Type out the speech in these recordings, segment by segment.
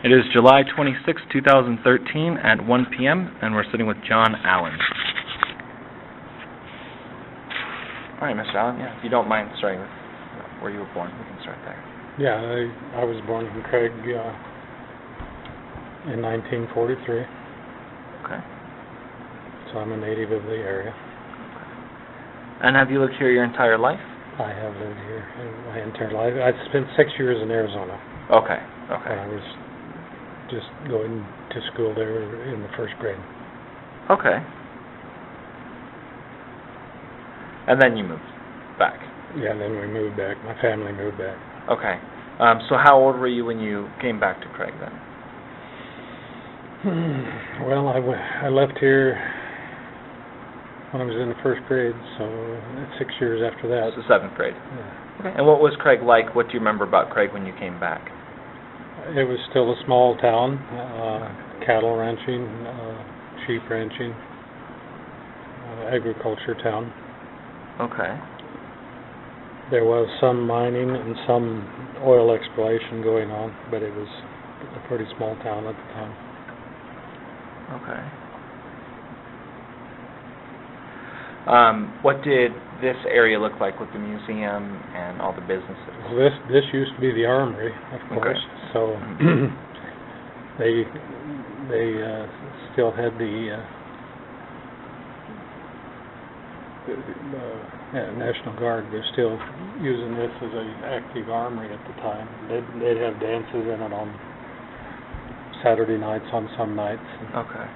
It is July 26, 2013 at 1 p.m. and we're sitting with John Allen. All right, Mr. Allen, if you don't mind starting with where you were born, we can start there. Yeah, I was born in Craig in 1943. Okay. So I'm a native of the area. And have you lived here your entire life? I have lived here my entire life. I spent 6 years in Arizona. Okay. When I was just going to school there in the first grade. Okay. And then you moved back? Yeah, and then we moved back. My family moved back. Okay. So how old were you when you came back to Craig then? Well, I left here when I was in the first grade, so 6 years after that. So 7th grade. Yeah. Okay. And what was Craig like? What do you remember about Craig when you came back? It was still a small town, cattle ranching, sheep ranching, agriculture town. Okay. There was some mining and some oil exploration going on, but it was a pretty small town at the time. Okay. What did this area look like with the museum and all the businesses? Well, this used to be the armory, of course. Okay. So they still had the National Guard. They're still using this as an active armory at the time. They'd have dances in it on Saturday nights, on some nights. Okay.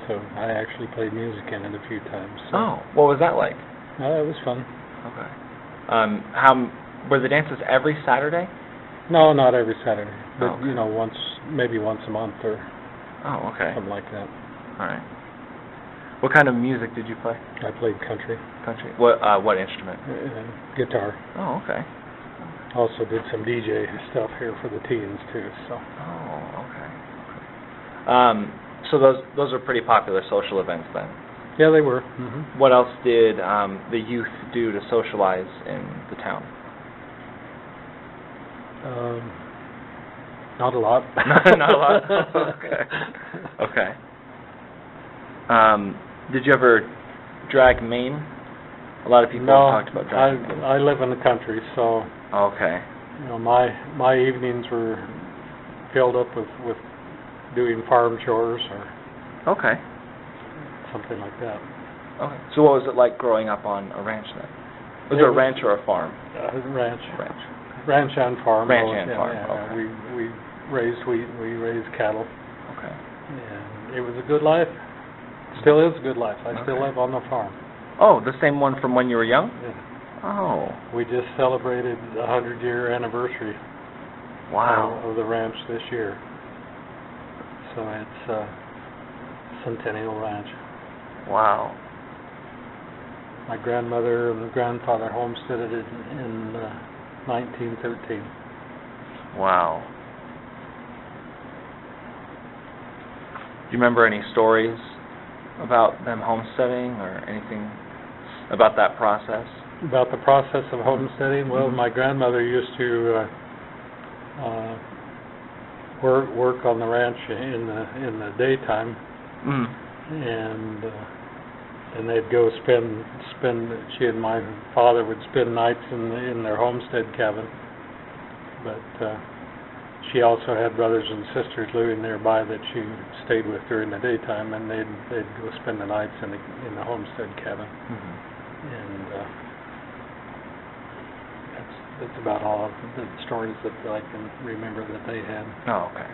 So I actually played music in it a few times. So. Oh, what was that like? It was fun. Okay. Were the dances every Saturday? No, not every Saturday, but okay. maybe once a month or something like that. All right. What kind of music did you play? I played country. Country. What instrument? Guitar. Oh, okay. Also did some DJ stuff here for the teens too. So. Oh, okay. So those are pretty popular social events then. Yeah, they were. Mm-hmm. What else did the youth do to socialize in the town? Not a lot. Not a lot? Okay. Did you ever drag Maine? A lot of people talked about dragging Maine. I live in the country, so okay. My evenings were filled up with doing farm chores or something like that. Okay. So what was it like growing up on a ranch then? Was it a ranch or a farm? Ranch. Ranch. Ranch and farm. Ranch and farm. Yeah. Okay. We raised wheat. We raised cattle. Okay. And it was a good life. Still is a good life. I still live on the farm. Oh, the same one from when you were young? Yeah. Oh. We just celebrated the 100-year anniversary. Wow. Of the ranch this year. So it's Centennial Ranch. Wow. My grandmother and grandfather homesteaded it in 1913. Wow. Do you remember any stories about them homesteading or anything about that process? About the process of homesteading? Well, my grandmother used to work on the ranch in the daytime, and they'd go spend. She and my father would spend nights in their homestead cabin, but she also had brothers and sisters living nearby that she stayed with during the daytime, and they'd go spend the nights in the homestead cabin. And that's about all of the stories that I can remember that they had. Oh, okay.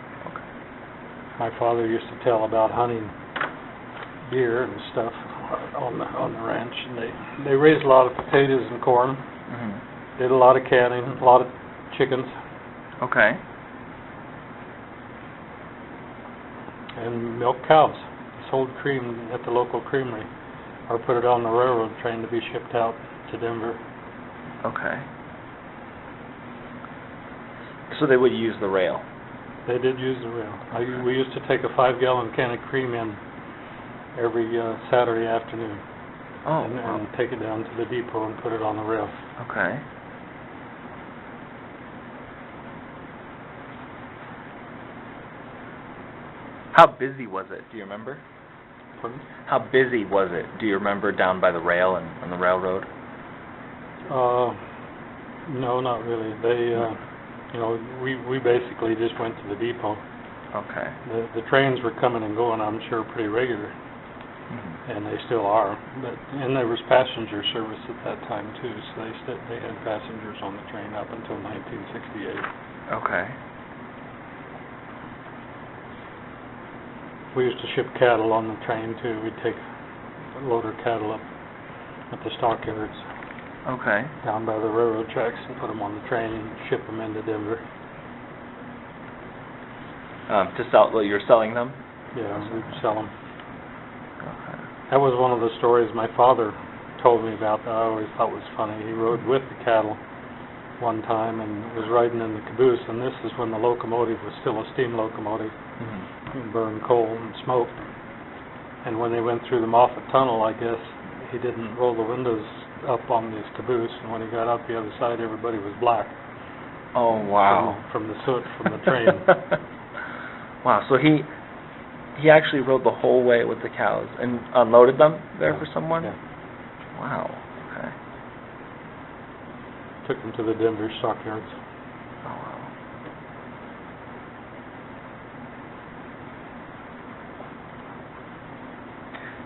My father used to tell about hunting deer and stuff on the ranch, and they raised a lot of potatoes and corn. Did a lot of canning, a lot of chickens. Okay. And milked cows. Sold cream at the local creamery, or put it on the railroad train to be shipped out to Denver. Okay. So they would use the rail? They did use the rail. We used to take a 5-gallon can of cream in every Saturday afternoon. And take it down to the depot and put it on the rail. Okay. How busy was it? Do you remember? Pardon? How busy was it? Do you remember down by the rail and on the railroad? No, not really. They, we basically just went to the depot. Okay. The trains were coming and going, I'm sure, pretty regular, Mm-hmm. and they still are. And there was passenger service at that time too, so they had passengers on the train up until 1968. Okay. We used to ship cattle on the train too. We'd take a load of cattle up at the stockyards Okay. down by the railroad tracks and put them on the train and ship them into Denver. To sell, well, you're selling them? Yeah, we'd sell them. Okay. That was one of the stories my father told me about that I always thought was funny. He rode with the cattle one time and was riding in the caboose, and this is when the locomotive was still a steam locomotive. Mm-hmm. And burned coal and smoke. And when they went through the Moffat Tunnel, I guess, he didn't roll the windows up on his caboose, and when he got out the other side, everybody was black. Oh, wow. From the soot from the train. Wow, so he actually rode the whole way with the cows and unloaded them there for someone? Yeah. Wow, okay. Took them to the Denver stockyards. Oh, wow.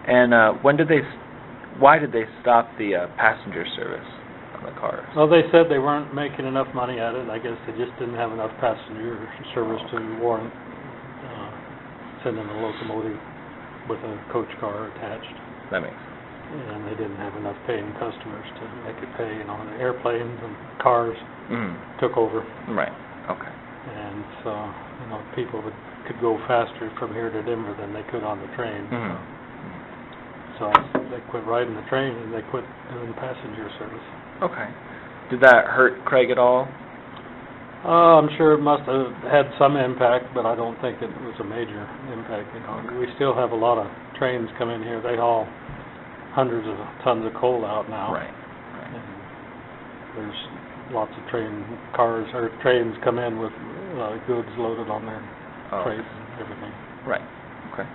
And why did they stop the passenger service on the cars? Well, they said they weren't making enough money at it. I guess they just didn't have enough passenger service to warrant sending a locomotive with a coach car attached. That makes sense. And they didn't have enough paying customers to make it pay. The airplanes and cars took over. Right, okay. And so, people could go faster from here to Denver than they could on the train. Mm-hmm. So they quit riding the train and they quit doing passenger service. Okay. Did that hurt Craig at all? I'm sure it must have had some impact, but I don't think it was a major impact. We still have a lot of trains come in here. They haul hundreds of tons of coal out now. Right. And there's lots of trains come in with goods loaded on their freight and everything. Right. Okay.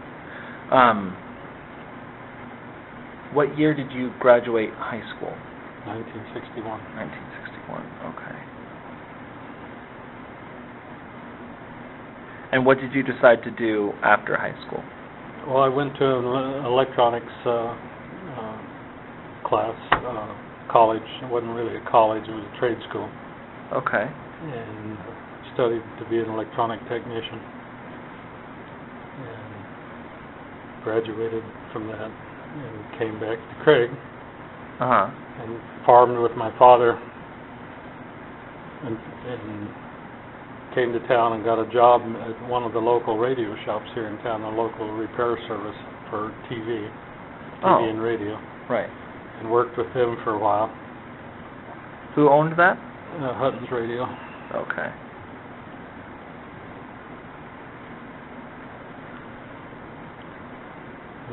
What year did you graduate high school? 1961. 1961. Okay. And what did you decide to do after high school? Well, I went to an electronics class, college. It wasn't really a college, it was a trade school. Okay. And studied to be an electronic technician. And graduated from that and came back to Craig. Uh-huh. And farmed with my father and came to town and got a job at one of the local radio shops here in town, a local repair service for TV and radio. Right. And worked with them for a while. Who owned that? Hutton's Radio. Okay.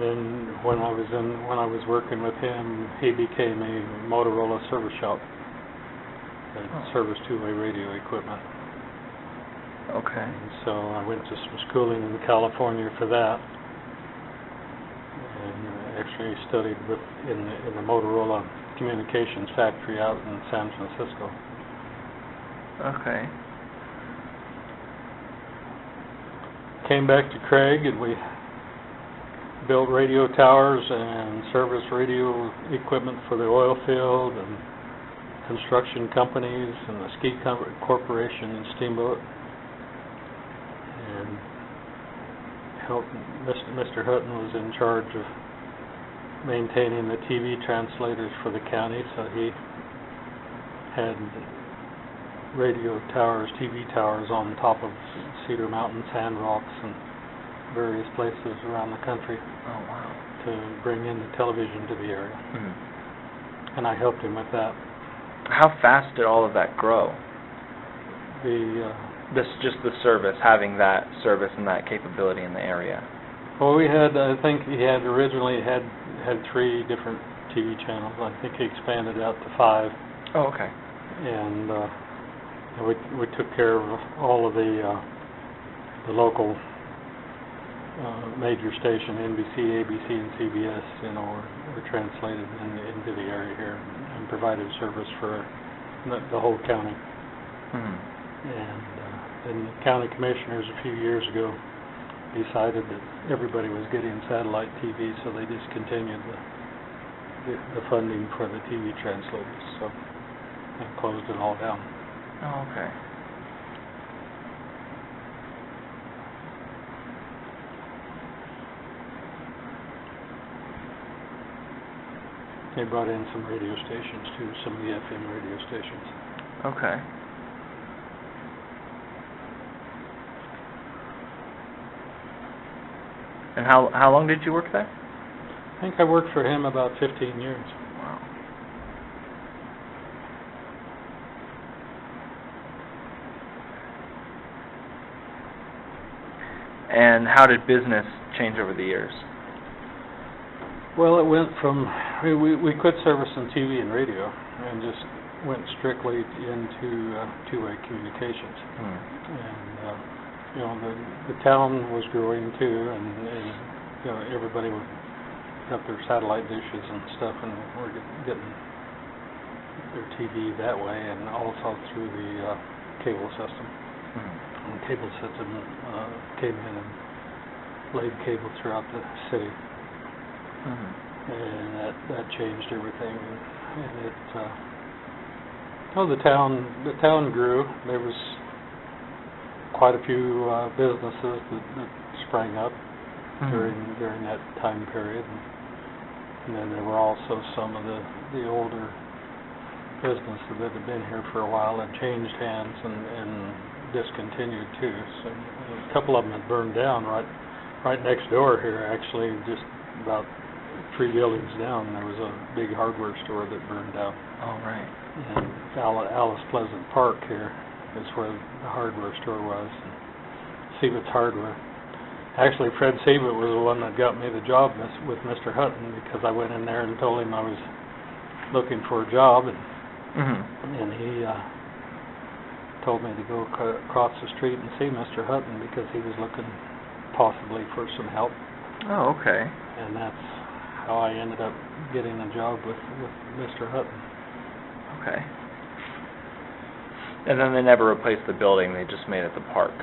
Then when I was working with him, he became a Motorola service shop that serviced two-way radio equipment. Okay. And so I went to some schooling in California for that, and actually studied in the Motorola communications factory out in San Francisco. Okay. Came back to Craig, and we built radio towers and serviced radio equipment for the oil field and construction companies and the ski corporation and steamboat. And Mr. Hutton was in charge of maintaining the TV translators for the county, so he had radio towers, TV towers on top of Cedar Mountain, Sand Rocks, and various places around the country. Oh, wow. To bring in the television to the area. Mm-hmm. And I helped him with that. How fast did all of that grow? Just the service, having that service and that capability in the area. Well, I think he had originally had 3 different TV channels. I think he expanded out to 5. Oh, okay. And we took care of all of the local major station, NBC, ABC, and CBS, were translated into the area here and provided service for the whole county. And then the county commissioners a few years ago decided that everybody was getting satellite TV, so they discontinued the funding for the TV translators, so they closed it all down. Oh, okay. They brought in some radio stations too, some of the FM radio stations. Okay. And how long did you work there? I think I worked for him about 15 years. Wow. And how did business change over the years? Well, it went from, we quit servicing TV and radio and just went strictly into two-way communications. And, the town was growing too, and everybody would have their satellite dishes and stuff, and we're getting their TV that way, and also through the cable system. And the cable system came in and laid cable throughout the city. And that changed everything, and it the town grew. There was quite a few businesses that sprang up during that time period, and then there were also some of the older businesses that had been here for a while and changed hands and discontinued too. So a couple of them had burned down right next door here, actually, just about 3 buildings down. There was a big hardware store that burned down. Oh, right. And Alice Pleasant Park here is where the hardware store was. Seabott's Hardware. Actually, Fred Seabitt was the one that got me the job with Mr. Hutton, because I went in there and told him I was looking for a job, and he told me to go across the street and see Mr. Hutton because he was looking possibly for some help. Oh, okay. And that's how I ended up getting a job with Mr. Hutton. Okay. And then they never replaced the building, they just made it the park.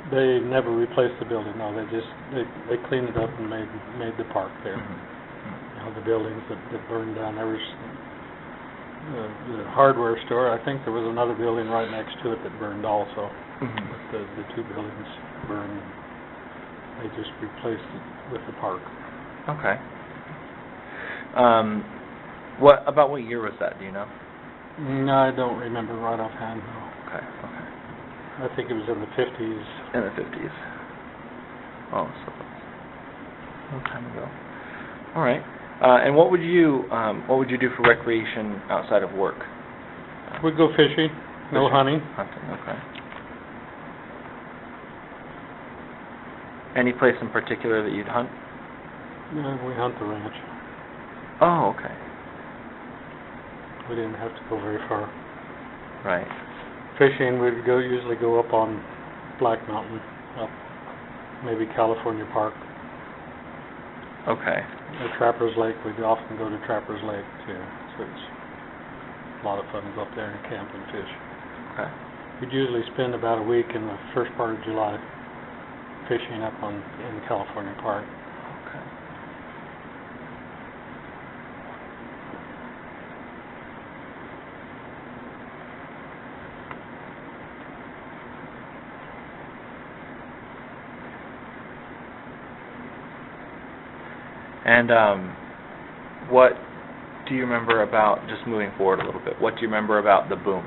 They never replaced the building, no, they cleaned it up and made the park there. The buildings that burned down, there was the hardware store. I think there was another building right next to it that burned also. But the two buildings burned. They just replaced it with the park. Okay. About what year was that, do you know? No, I don't remember right offhand, no. Okay. I think it was in the 50s. In the 50s. Oh, so a long time ago. All right. And what would you do for recreation outside of work? We'd go fishing. No hunting. Hunting, okay. Any place in particular that you'd hunt? Yeah, we hunt the ranch. Oh, okay. We didn't have to go very far. Right. Fishing, we'd usually go up on Black Mountain, up maybe California Park. Okay. Or Trappers Lake, we'd often go to Trappers Lake too. So it's a lot of fun to go up there and camp and fish. Okay. We'd usually spend about a week in the first part of July fishing up in California Park. Okay. And what do you remember about, just moving forward a little bit, what do you remember about the boom?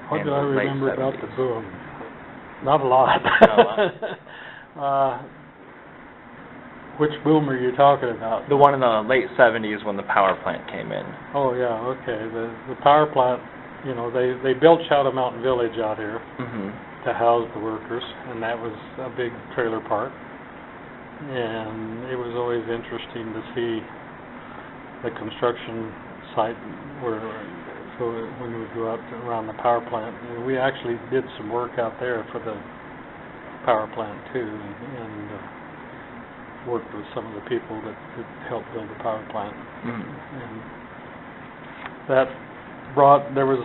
What do I late remember about 70s? the boom? Not a lot. Not a lot. Which boom are you talking about? The one in the late 70s when the power plant came in. Oh yeah, okay. The power plant, they built Shadow Mountain Village out here to house the workers, and that was a big trailer park. And it was always interesting to see the construction site when we would go out around the power plant. And we actually did some work out there for the power plant too, and worked with some of the people that helped build the power plant. And that there was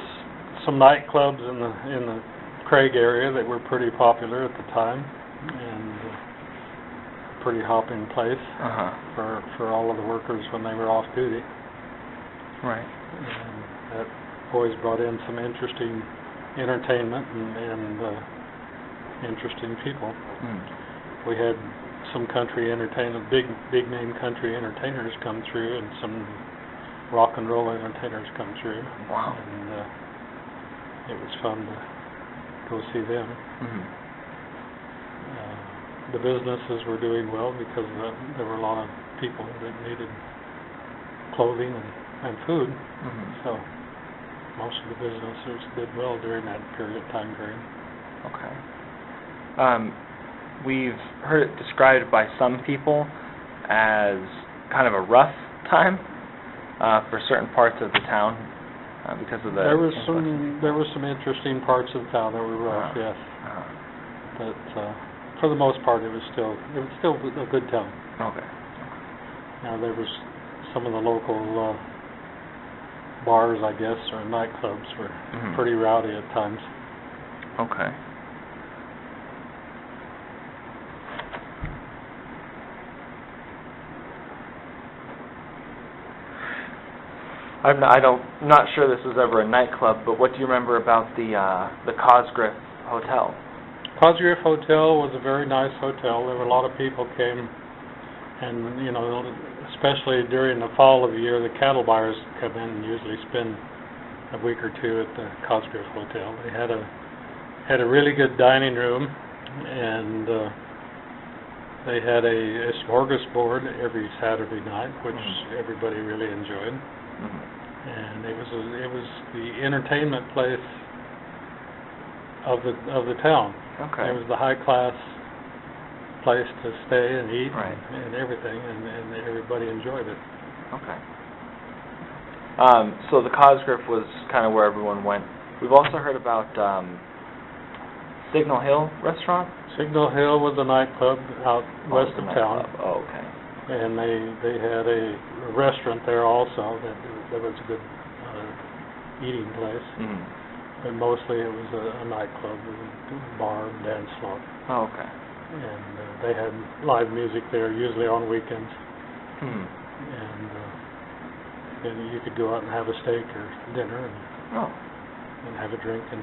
some nightclubs in the Craig area that were pretty popular at the time, and pretty hopping place for all of the workers when they were off duty. Right. And that always brought in some interesting entertainment and interesting people. We had some country entertainment, big name country entertainers come through, and some rock and roll entertainers come through. Wow. And it was fun to go see them. The businesses were doing well because there were a lot of people that needed clothing and food. So most of the businesses did well during that time period. Okay. We've heard it described by some people as kind of a rough time for certain parts of the town because of the. There were some interesting parts of the town that were rough, yes. But for the most part, it was still a good town. Okay. Now there was some of the local bars, I guess, or nightclubs were pretty rowdy at times. Okay. I'm not sure this was ever a nightclub, but what do you remember about the Cosgriff Hotel? Cosgriff Hotel was a very nice hotel. There were a lot of people came, and especially during the fall of the year, the cattle buyers come in and usually spend a week or two at the Cosgriff Hotel. They had a really good dining room, and they had a smorgasbord every Saturday night, which everybody really enjoyed. And it was the entertainment place of the town. Okay. It was the high class place to stay and eat and everything, and everybody enjoyed it. Okay. So the Cosgriff was kind of where everyone went. We've also heard about Signal Hill Restaurant. Signal Hill was a nightclub out west of town. Oh, okay. And they had a restaurant there also that was a good eating place. But mostly it was a nightclub, a bar and dance floor. Oh, okay. And they had live music there, usually on weekends. And then you could go out and have a steak or dinner and have a drink and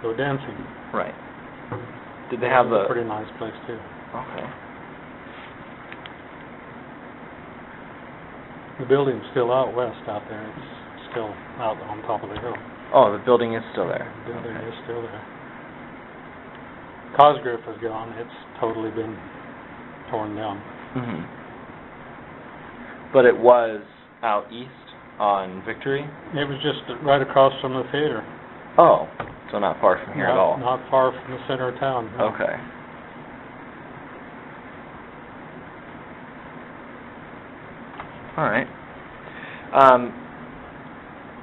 go dancing. Right. Did they have a pretty nice place too. Okay. The building's still out west out there. It's still out on top of the hill. Oh, the building is still there. The building is still there. Cosgriff is gone. It's totally been torn down. But it was out east on Victory? It was just right across from the theater. Oh, so not far from here at all. Not far from the center of town. No. Okay. All right.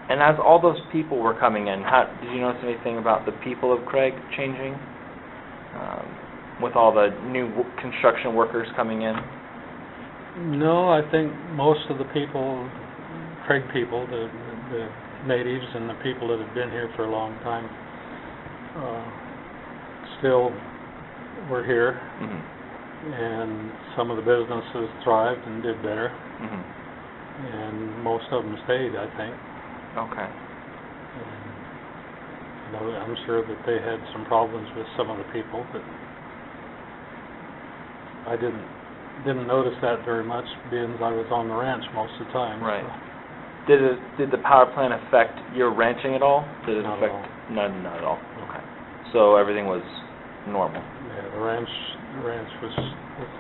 And as all those people were coming in, did you notice anything about the people of Craig changing? With all the new construction workers coming in? No, I think most of the people, Craig people, the natives and the people that have been here for a long time, still were here. And some of the businesses thrived and did better. And most of them stayed, I think. Okay. And I'm sure that they had some problems with some of the people, but I didn't notice that very much, being I was on the ranch most of the time. Right. So. Did the power plant affect your ranching at all? Did it Not affect? at all. Not at all. Okay. So everything was normal. Yeah, the ranch was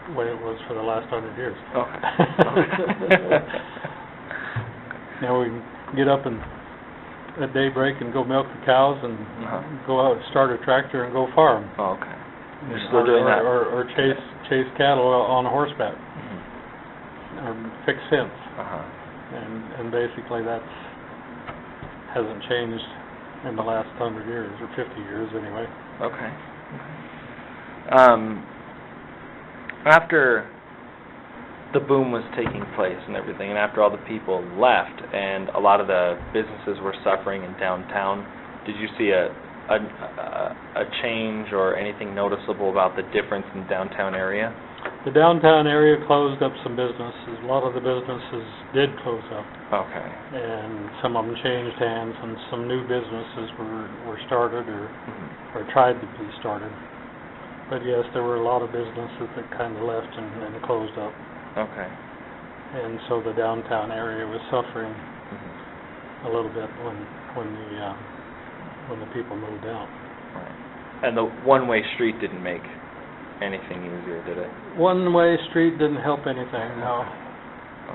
the way it was for the last 100 years. Okay. Now we get up and at daybreak and go milk the cows and go out and start a tractor and go farm. Oh, okay. You're still doing that? Or chase cattle on horseback. Or fix fence. And basically that hasn't changed in the last 100 years, or 50 years anyway. Okay. After the boom was taking place and everything, and after all the people left, and a lot of the businesses were suffering in downtown, did you see a change or anything noticeable about the difference in the downtown area? The downtown area closed up some businesses. A lot of the businesses did close up, Okay. and some of them changed hands, and some new businesses were started Mm-hmm. or tried to be started. But yes, there were a lot of businesses that kind of left and closed up, Okay. and so the downtown area was suffering Mm-hmm. a little bit when the people moved out. Right. And the one-way street didn't make anything easier, did it? One-way street didn't help anything, no.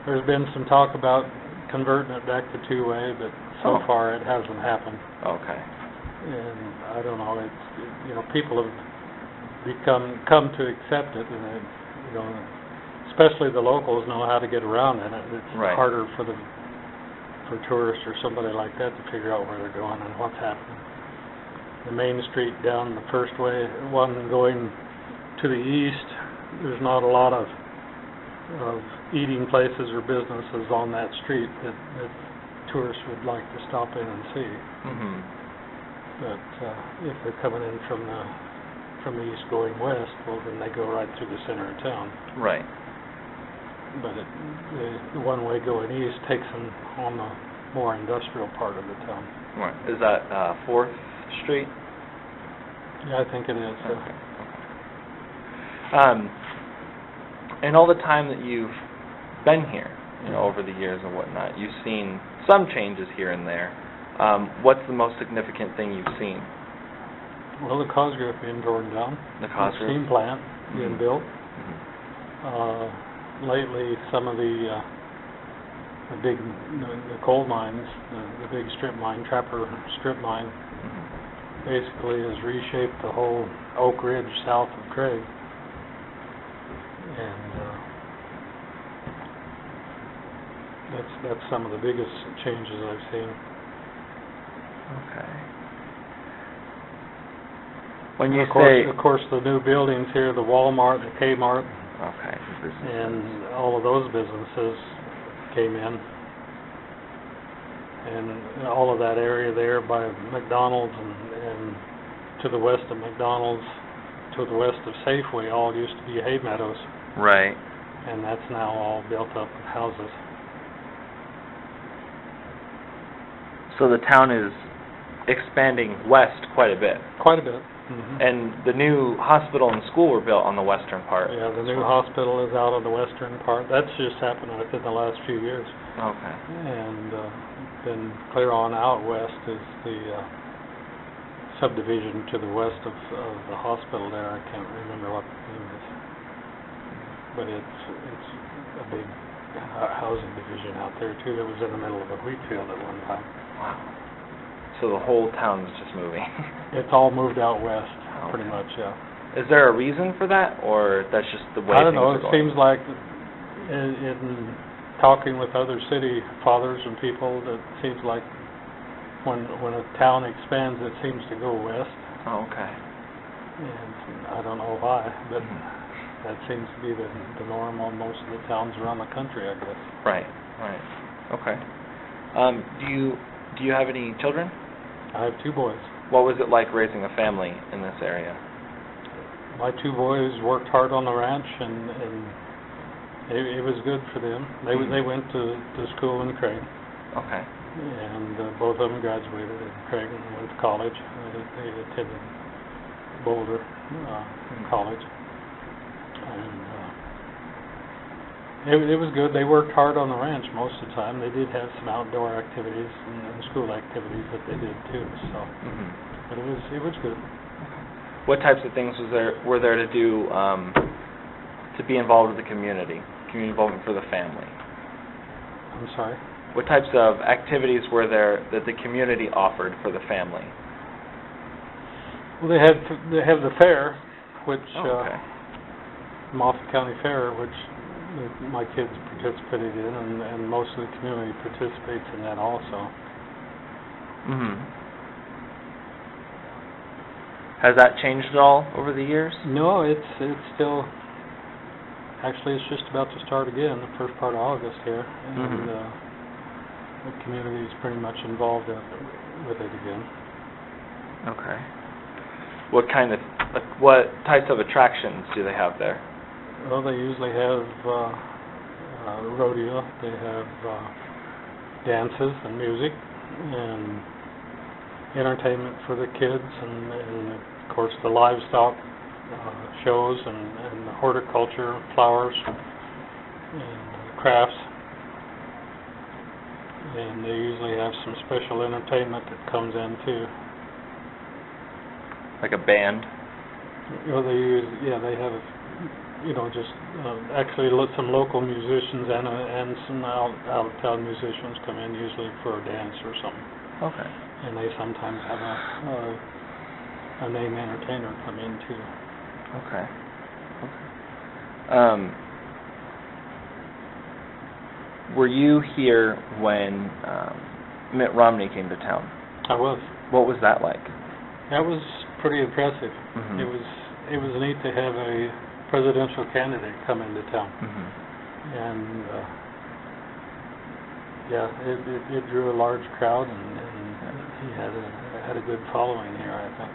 There's been some talk about converting it back to two-way, but so Oh. far it hasn't happened. Okay. And I don't know, people have come to accept it, and especially the locals know how to get around in it. It's Right. harder for tourists or somebody like that to figure out where they're going and what's happening. The main street down the first way, one going to the east, there's not a lot of eating places or businesses on that street that tourists would like to stop in and see. Mm-hmm. But if they're coming in from the east going west, well, then they go right through the center of town. Right. But the one-way going east takes them on the more industrial part of the town. Right. Is that 4th Street? Yeah, I think it is. Okay. In all the time that you've been here, over the years and whatnot, you've seen some changes here and there. What's the most significant thing you've seen? Well, the Cosgrove being torn down. The Cosgrove? Steam plant being built. Mm-hmm. Lately, some of the coal mines, the big strip mine, Trapper strip mine, Mm-hmm. basically has reshaped the whole Oak Ridge south of Craig. And that's some of the biggest changes I've seen. Okay. When you Of course, the new buildings here, the Walmart, the Kmart, Okay. and all of those businesses came in. And all of that area there by McDonald's and to the west of McDonald's, to the west of Safeway, all used to be hay meadows, Right. and that's now all built up with houses. So the town is expanding west quite a bit. Quite a bit. Mm-hmm. And the new hospital and school were built on the western part. Yeah, the new hospital is out on the western part. That's just happened within the last few years. Okay. And then clear on out west is the subdivision to the west of the hospital there. I can't remember what the name is. But it's a big housing division out there too that was in the middle of a wheat field at one time. Wow. So the whole town is just moving. It's all moved out west, pretty Okay. much, yeah. Is there a reason for that, or that's just the way I don't things know, are it going? seems like in talking with other city fathers and people, that seems like when a town expands, it seems to go west. Oh, okay. And I don't know why, but Mhm. that seems to be the norm on most of the towns around the country, I guess. Right. Okay. Do you have any children? I have two boys. What was it like raising a family in this area? My two boys worked hard on the ranch, and it was good for them. They went to school in Craig, Okay. and both of them graduated in Craig and went to college. They attended Boulder College, and it was good. They worked hard on the ranch most of the time. They did have some outdoor activities and school activities that they did too. So, Mhm. but it was good. What types of things were there to do to be involved with the community involvement for the family? I'm sorry. What types of activities were there that the community offered for the family? Well, they have the fair, which Okay. Moffett County Fair, which my kids participated in, and most of the community participates in that also. Mhm. Has that changed at all over the years? No, it's still, actually it's just about to start again, the first part of August here, and the community is pretty much involved with it again. Okay. What kind of, like, what types of attractions do they have there? Well, they usually have rodeo, they have dances and music, and entertainment for the kids, and of course the livestock shows, and the horticulture, flowers, and crafts. And they usually have some special entertainment that comes in too. Like a band? Well, they have, just actually some local musicians and some out-of-town musicians come in usually for a dance or something. Okay. And they sometimes have a name entertainer come in too. Okay. Were you here when Mitt Romney came to town? I was. What was that like? That was pretty impressive. Mhm. It was neat to have a presidential candidate come into town, and it drew a large crowd, and he had a good following here, I think.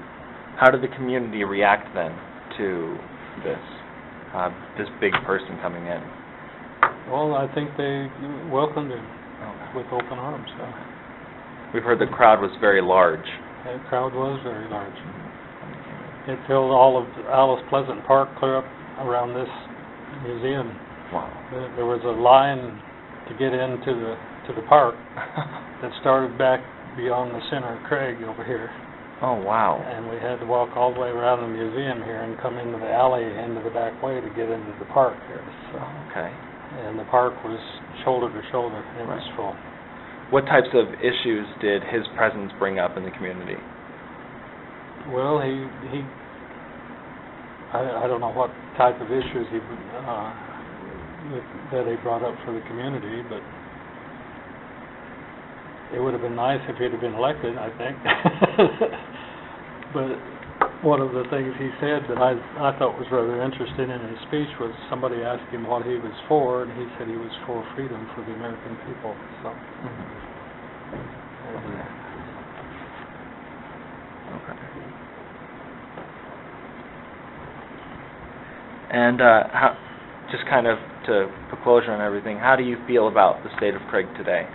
How did the community react then to this big person coming in? Well, I think they welcomed him with open arms. We've heard the crowd was very large. That crowd was very large. It filled all of Alice Pleasant Park clear up around this museum. Wow. There was a line to get into the park that started back beyond the center of Craig over here. Oh, wow. And we had to walk all the way around the museum here and come into the alley, into the back way to get into the park here. So, okay. and the park was shoulder to shoulder. It was full. What types of issues did his presence bring up in the community? Well, I don't know what type of issues that he brought up for the community, but it would have been nice if he'd have been elected, I think. But one of the things he said that I thought was rather interesting in his speech was somebody asked him what he was for, and he said he was for freedom for the American people. So. Okay. And how, just kind of to put closure on everything, how do you feel about the state of Craig today?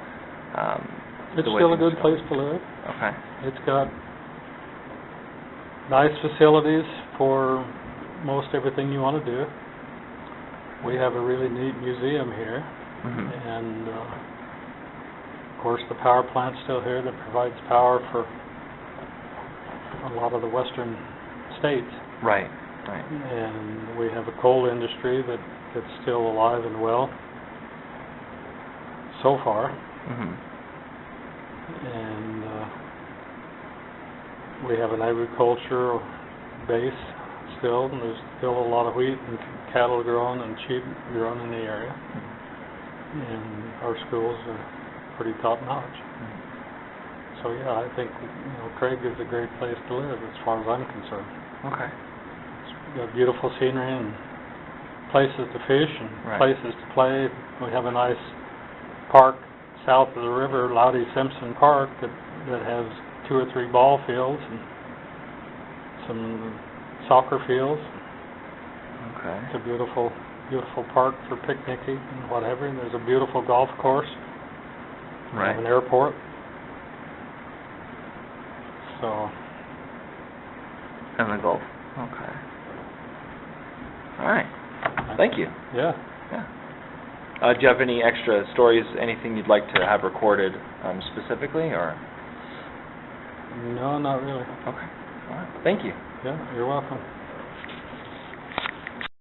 It's still a good place to live. Okay. It's got nice facilities for most everything you want to do. We have a really neat museum here, and of course the power plant's still here that provides power for a lot of the western states. Right. And we have a coal industry that's still alive and well so far. And we have an agricultural base still, and there's still a lot of wheat and cattle grown and sheep grown in the area. And our schools are pretty top notch. So yeah, I think Craig is a great place to live as far as I'm concerned. Okay. It's got beautiful scenery and places to fish and places to play. We have a nice park south of the river, Loudy Simpson Park, that has 2 or 3 ball fields and some soccer fields. Okay. It's a beautiful park for picnicking and whatever. And there's a beautiful golf course. We have an airport. So. And the Gulf. Okay. All right. Thank you. Yeah. Do you have any extra stories, anything you'd like to have recorded specifically, or? No, not really. Okay. All right. Thank you. Yeah, you're welcome.